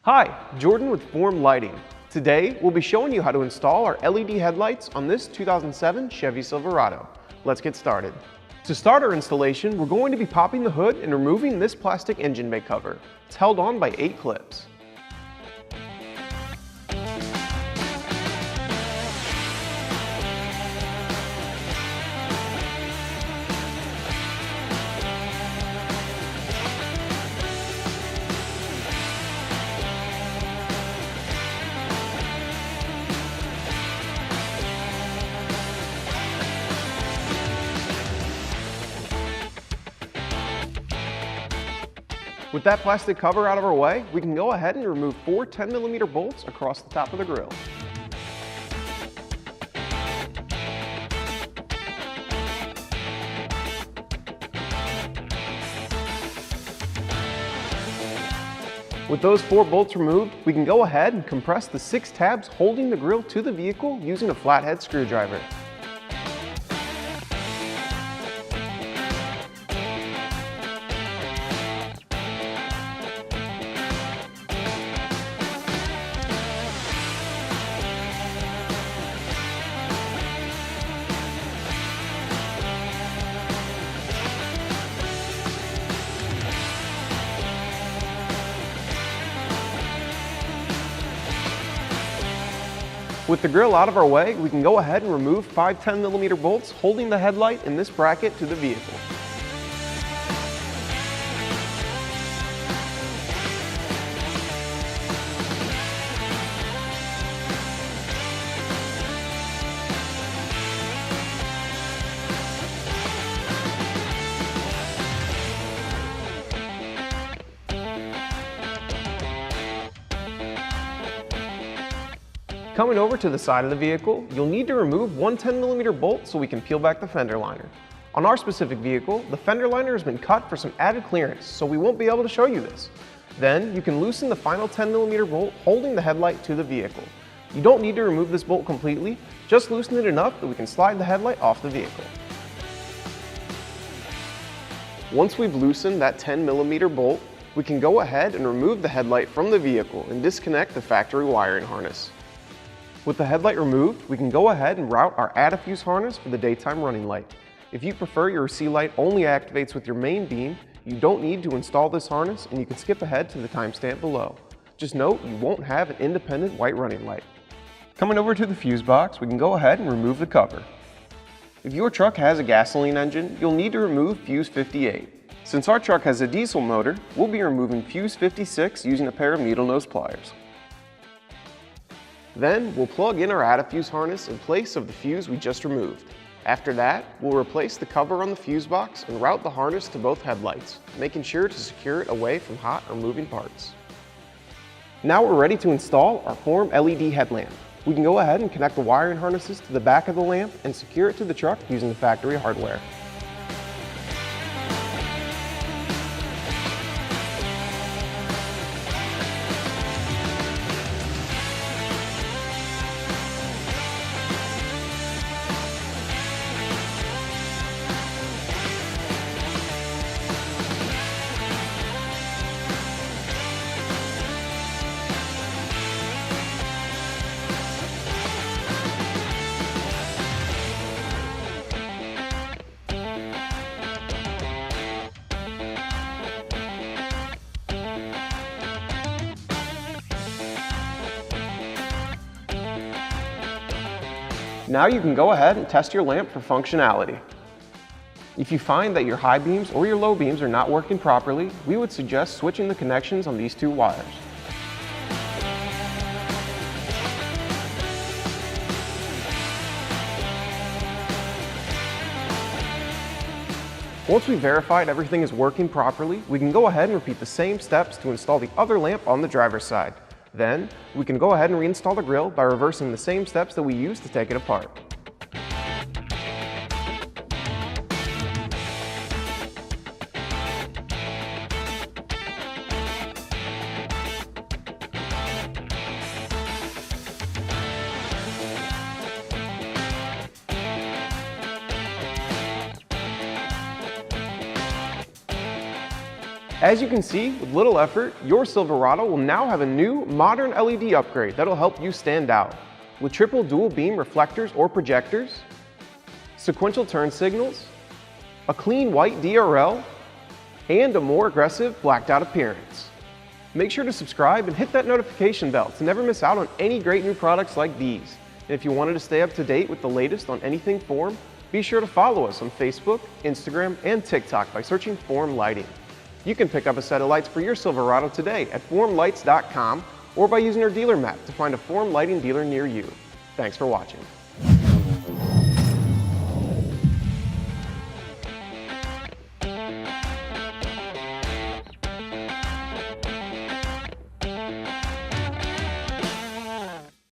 Hi, Jordan with Form Lighting. Today, we'll be showing you how to install our LED headlights on this 2007 Chevy Silverado. Let's get started. To start our installation, we're going to be popping the hood and removing this plastic engine bay cover. It's held on by 8 clips. With that plastic cover out of our way, we can go ahead and remove 4 10mm bolts across the top of the grill. With those 4 bolts removed, we can go ahead and compress the 6 tabs holding the grill to the vehicle using a flathead screwdriver. With the grill out of our way, we can go ahead and remove 5 10mm bolts holding the headlight in this bracket to the vehicle. Coming over to the side of the vehicle, you'll need to remove 1 10mm bolt so we can peel back the fender liner. On our specific vehicle, the fender liner has been cut for some added clearance, so we won't be able to show you this. Then, you can loosen the final 10mm bolt holding the headlight to the vehicle. You don't need to remove this bolt completely, just loosen it enough that we can slide the headlight off the vehicle. Once we've loosened that 10mm bolt, we can go ahead and remove the headlight from the vehicle and disconnect the factory wiring harness. With the headlight removed, we can go ahead and route our add-a-fuse harness for the daytime running light. If you prefer your C light only activates with your main beam, you don't need to install this harness and you can skip ahead to the timestamp below. Just note you won't have an independent white running light. Coming over to the fuse box, we can go ahead and remove the cover. If your truck has a gasoline engine, you'll need to remove fuse 58. Since our truck has a diesel motor, we'll be removing fuse 56 using a pair of needle nose pliers. Then, we'll plug in our add-a-fuse harness in place of the fuse we just removed. After that, we'll replace the cover on the fuse box and route the harness to both headlights, making sure to secure it away from hot or moving parts. Now we're ready to install our Form LED headlamp. We can go ahead and connect the wiring harnesses to the back of the lamp and secure it to the truck using the factory hardware. Now you can go ahead and test your lamp for functionality. If you find that your high beams or your low beams are not working properly, we would suggest switching the connections on these 2 wires. Once we've verified everything is working properly, we can go ahead and repeat the same steps to install the other lamp on the driver's side. Then, we can go ahead and reinstall the grill by reversing the same steps that we used to take it apart. As you can see, with little effort, your Silverado will now have a new, modern LED upgrade that'll help you stand out. With triple dual beam reflectors or projectors, sequential turn signals, a clean white DRL, and a more aggressive blacked out appearance. Make sure to subscribe and hit that notification bell to never miss out on any great new products like these. And if you wanted to stay up to date with the latest on anything Form, be sure to follow us on Facebook, Instagram, and TikTok by searching Form Lighting. You can pick up a set of lights for your Silverado today at formlights.com or by using our dealer map to find a Form Lighting dealer near you. Thanks for watching.